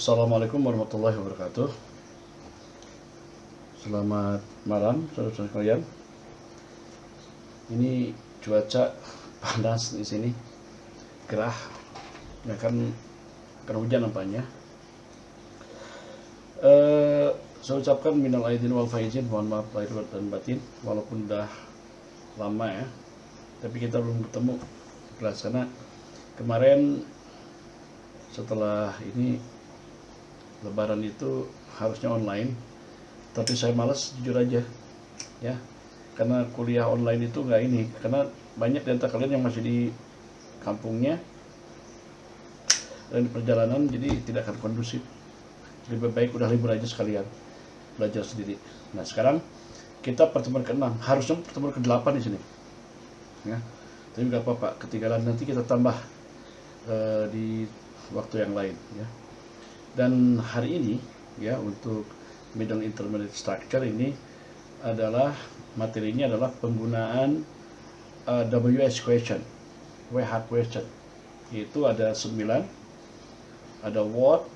Assalamualaikum warahmatullahi wabarakatuh. Selamat malam, saudara-saudara sekalian. Ini cuaca panas di sini, gerah, ya kan hujan nampaknya. Saya ucapkan minal aidin wal faizin, mohon maaf lahir dan batin, walaupun udah lama ya, tapi kita belum ketemu. Karena kemarin setelah ini Lebaran itu harusnya online, tapi saya malas jujur aja ya, karena kuliah online itu nggak ini, karena banyak di antara kalian yang masih di kampungnya dan di perjalanan, jadi tidak akan kondusif. Lebih baik udah libur aja sekalian belajar sendiri. Nah sekarang kita pertemuan ke-6, harusnya pertemuan ke-8 di sini ya, tapi nggak apa-apa, ketinggalan nanti kita tambah di waktu yang lain ya. Dan hari ini ya, untuk middle intermediate structure ini adalah materinya adalah penggunaan WH question, WH question. Yaitu ada 9, ada what,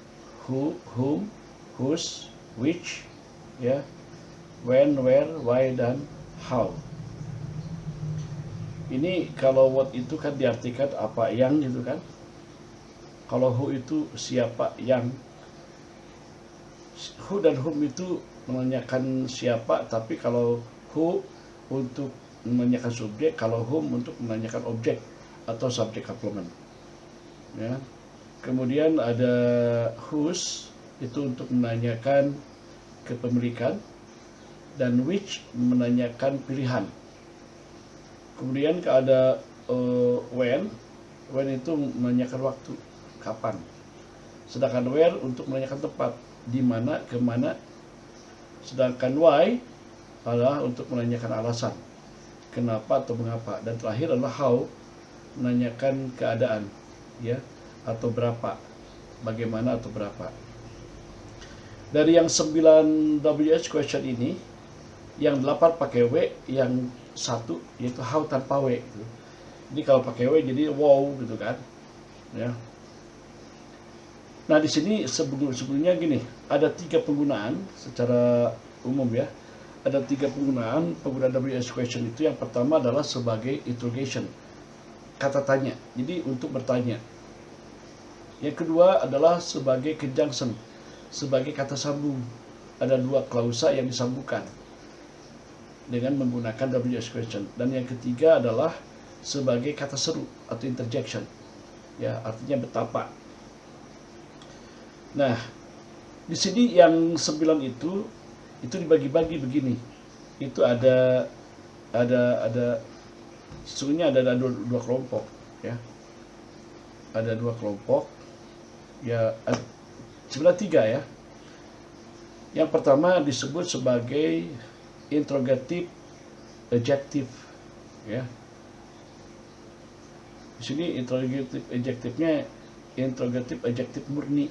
who, whom, whose, which, ya, when, where, why, dan how. Ini kalau what itu kan diartikan apa yang gitu kan. Kalau who itu siapa yang. Who dan whom itu menanyakan siapa, tapi kalau who untuk menanyakan subjek, kalau whom untuk menanyakan objek atau subjek complement. Ya. Kemudian ada whose itu untuk menanyakan kepemilikan, dan which menanyakan pilihan. Kemudian ada when itu menanyakan waktu, kapan. Sedangkan where untuk menanyakan tempat, di mana, kemana. Sedangkan why adalah untuk menanyakan alasan, kenapa atau mengapa. Dan terakhir adalah how, menanyakan keadaan ya, atau berapa, bagaimana atau berapa. Dari yang 9 WH question ini, yang 8 pakai W, yang 1 yaitu how tanpa W gitu. Jadi kalau pakai W jadi wow gitu kan ya. Nah di sini sebelumnya gini, ada 3 penggunaan secara umum ya. Ada 3 penggunaan WH question itu. Yang pertama adalah sebagai interrogation, kata tanya, jadi untuk bertanya. Yang kedua adalah sebagai conjunction, sebagai kata sambung. Ada 2 klausa yang disambungkan dengan menggunakan WH question. Dan yang ketiga adalah sebagai kata seru atau interjection, ya, artinya betapa. Nah, di sini yang 9 itu dibagi-bagi begini. Itu ada sesungguhnya ada 2 kelompok ya. Ada 2 kelompok ya, sebenarnya 3 ya. Yang pertama disebut sebagai interrogative adjective ya. Di sini interrogative adjective-nya interrogative adjective murni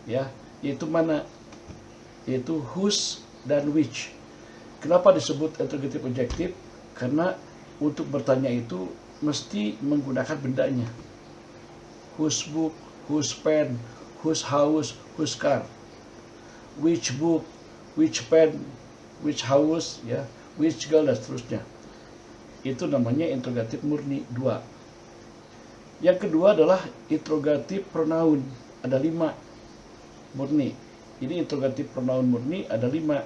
ya, yaitu mana? Yaitu whose dan which. Kenapa disebut interrogative adjective? Karena untuk bertanya itu mesti menggunakan bendanya. Whose book, whose pen, whose house, whose car. Which book, which pen, which house ya, which girl, dan seterusnya. Itu namanya interrogatif murni 2. Yang kedua adalah interrogatif pronoun, ada 5 murni. Jadi interrogatif pronoun murni ada 5.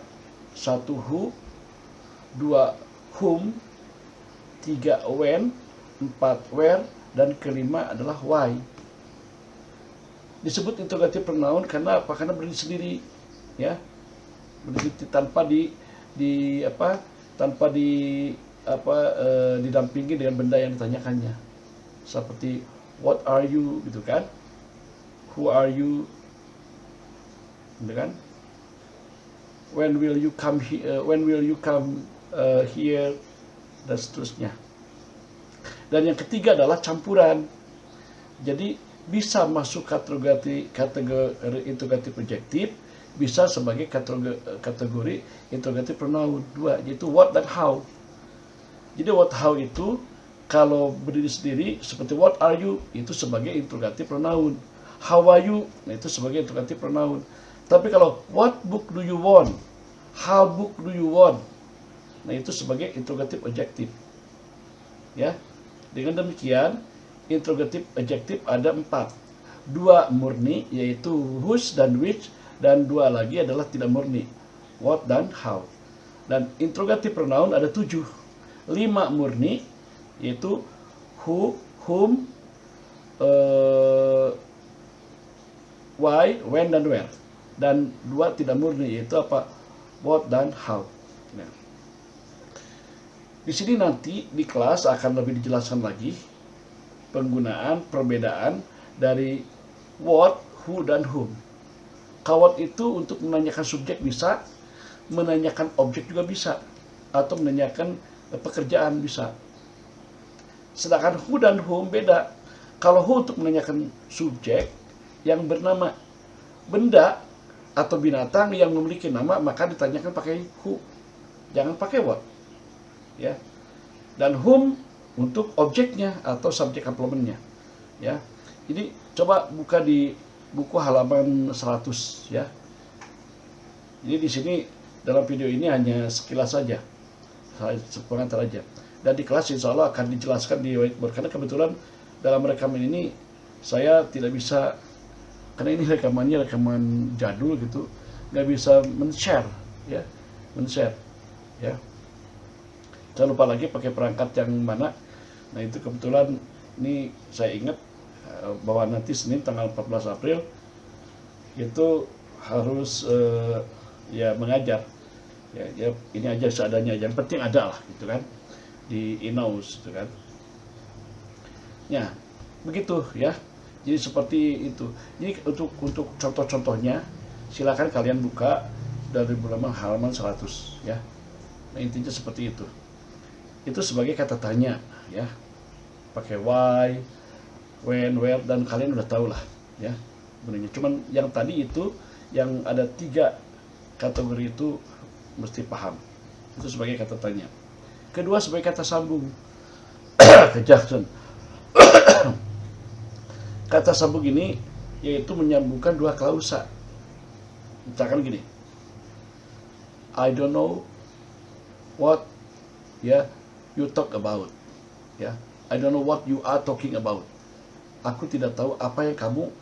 1 who, 2 whom, 3 when, 4 where, dan kelima adalah why. Disebut interrogatif pronoun karena apa? Karena berdiri sendiri ya. Berdiri tanpa didampingi dengan benda yang ditanyakannya. Seperti what are you gitu kan? Who are you? Gitu kan? When will you come here? Here, dan seterusnya. Dan yang ketiga adalah campuran. Jadi bisa masuk kategori interrogatif adjektif, bisa sebagai kategori interrogatif pronoun 2, yaitu what dan how. Jadi what, how itu kalau berdiri sendiri seperti what are you, itu sebagai interrogatif pronoun. How are you? Nah, itu sebagai interrogative pronoun. Tapi kalau what book do you want? How book do you want? Nah, itu sebagai interrogative adjective. Ya. Dengan demikian, interrogative adjective ada 4. 2 murni, yaitu whose dan which, dan 2 lagi adalah tidak murni, what dan how. Dan interrogative pronoun ada 7. 5 murni, yaitu who, whom, why, when, dan where. Dan 2 tidak murni, yaitu apa? What dan how. Nah, di sini nanti di kelas akan lebih dijelaskan lagi penggunaan perbedaan dari what, who, dan whom. What itu untuk menanyakan subjek bisa, menanyakan objek juga bisa, atau menanyakan pekerjaan bisa. Sedangkan who dan whom beda. Kalau who untuk menanyakan subjek yang bernama, benda atau binatang yang memiliki nama, maka ditanyakan pakai who, jangan pakai what. Ya. Dan whom untuk objeknya atau subjek komplementnya. Ya. Jadi coba buka di buku halaman 100 ya. Jadi di sini dalam video ini hanya sekilas saja, sepengantar aja. Dan di kelas insya Allah akan dijelaskan di whiteboard, karena kebetulan dalam rekaman ini saya tidak bisa, karena ini rekaman jadul gitu, nggak bisa men-share ya, ya. Jangan lupa lagi pakai perangkat yang mana. Nah, itu kebetulan ini saya ingat bahwa nanti Senin tanggal 14 April itu harus ya mengajar. Ya ini aja seadanya, yang penting ada lah gitu kan di Inaus gitu kan. Ya, begitu ya. Jadi seperti itu. Jadi untuk contoh-contohnya silakan kalian buka dari halaman 100 ya. Nah, intinya seperti itu. Itu sebagai kata tanya ya. Pakai why, when, where, dan kalian udah tahu lah ya. Sebenarnya cuman yang tadi itu yang ada 3 kategori itu mesti paham. Itu sebagai kata tanya. Kedua sebagai kata sambung. Ke Jackson. Kata sambung ini yaitu menyambungkan 2 klausa. Misalkan gini, I don't know what ya you talk about. Ya, I don't know what you are talking about. Aku tidak tahu apa yang kamu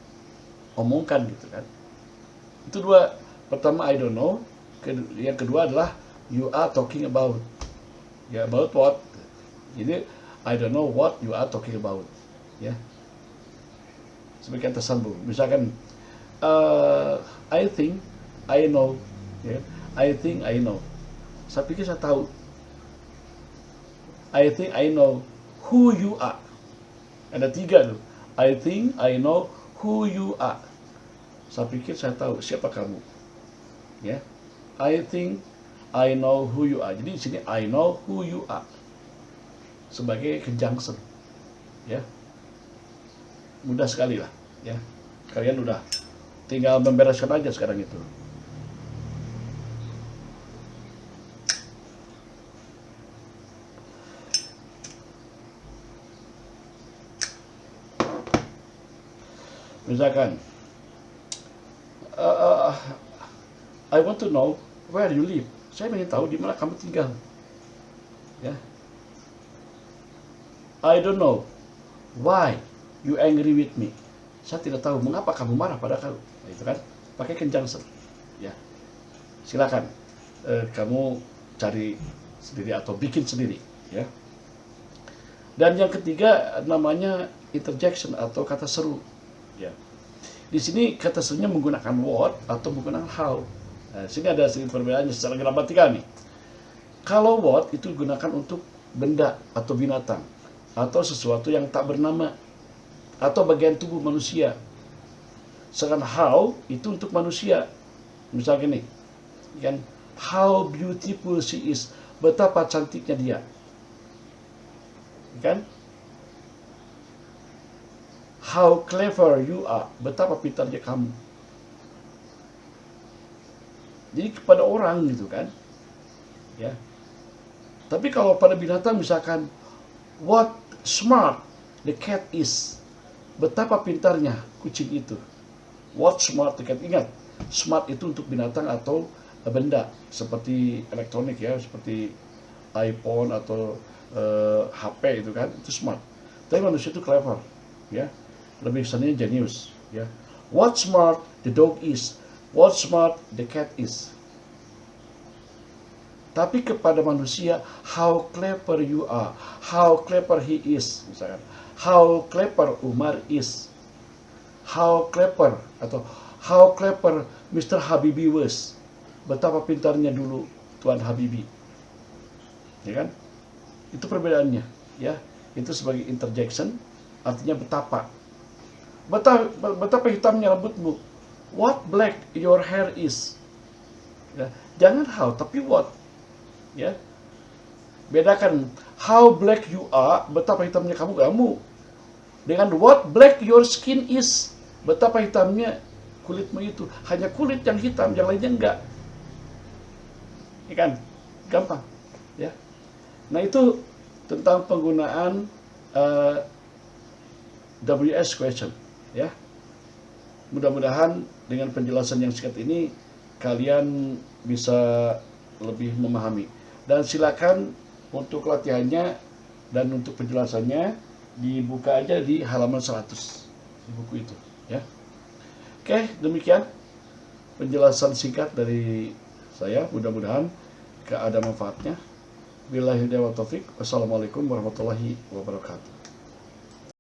omongkan gitu kan. Itu 2. Pertama I don't know, yang kedua adalah you are talking about. Ya, about what? Jadi I don't know what you are talking about. Ya. Sebagai kata sambung. Misalkan I think I know. Ya. I think I know. Saya pikir saya tahu. I think I know who you are. Ada 3 tuh. I think I know who you are. Saya pikir saya tahu siapa kamu. Ya. I think I know who you are. Jadi di sini I know who you are sebagai conjunction. Ya. Mudah sekali lah ya. Kalian udah tinggal membereskan aja sekarang itu. Misalkan I want to know where you live. Saya ingin tahu di mana kamu tinggal. Ya. I don't know why you angry with me. Saya tidak tahu mengapa kamu marah pada aku. Nah, itu kan pakai conjunction. Ya. Silakan kamu cari sendiri atau bikin sendiri, ya. Dan yang ketiga namanya interjection atau kata seru. Ya. Di sini kata serunya menggunakan what atau menggunakan how. Nah, sini ada sedikit perbedaannya secara gramatikal nih. Kalau what itu digunakan untuk benda atau binatang atau sesuatu yang tak bernama atau bagian tubuh manusia. Sedangkan how itu untuk manusia. Misalnya nih, kan, how beautiful she is, betapa cantiknya dia. Kan? How clever you are, betapa pintarnya kamu. Jadi kepada orang gitu kan. Ya. Tapi kalau pada binatang misalkan what smart the cat is. Betapa pintarnya kucing itu. What smart, ingat, smart itu untuk binatang atau benda seperti elektronik ya, seperti iPhone atau HP itu kan, itu smart. Tapi manusia itu clever, ya, lebih kesannya genius, ya. What smart the dog is, what smart the cat is. Tapi kepada manusia, how clever you are, how clever he is, misalkan, how clever Umar is, how clever atau how clever Mr. Habibie was. Betapa pintarnya dulu Tuan Habibie, ya kan? Itu perbedaannya, ya. Itu sebagai interjection, artinya betapa hitamnya rambutmu. What black your hair is. Ya, jangan how, tapi what. Ya, bedakan how black you are, betapa hitamnya kamu, dengan what black your skin is, betapa hitamnya kulitmu itu. Hanya kulit yang hitam, yang lainnya enggak. Ya kan? Gampang, ya. Nah, itu tentang penggunaan WS question, ya. Mudah-mudahan dengan penjelasan yang singkat ini kalian bisa lebih memahami. Dan silakan untuk latihannya dan untuk penjelasannya dibuka aja di halaman 100 di buku itu, ya. Oke, demikian penjelasan singkat dari saya. Mudah-mudahan ada manfaatnya. Billahi taufiq. Wassalamualaikum warahmatullahi wabarakatuh.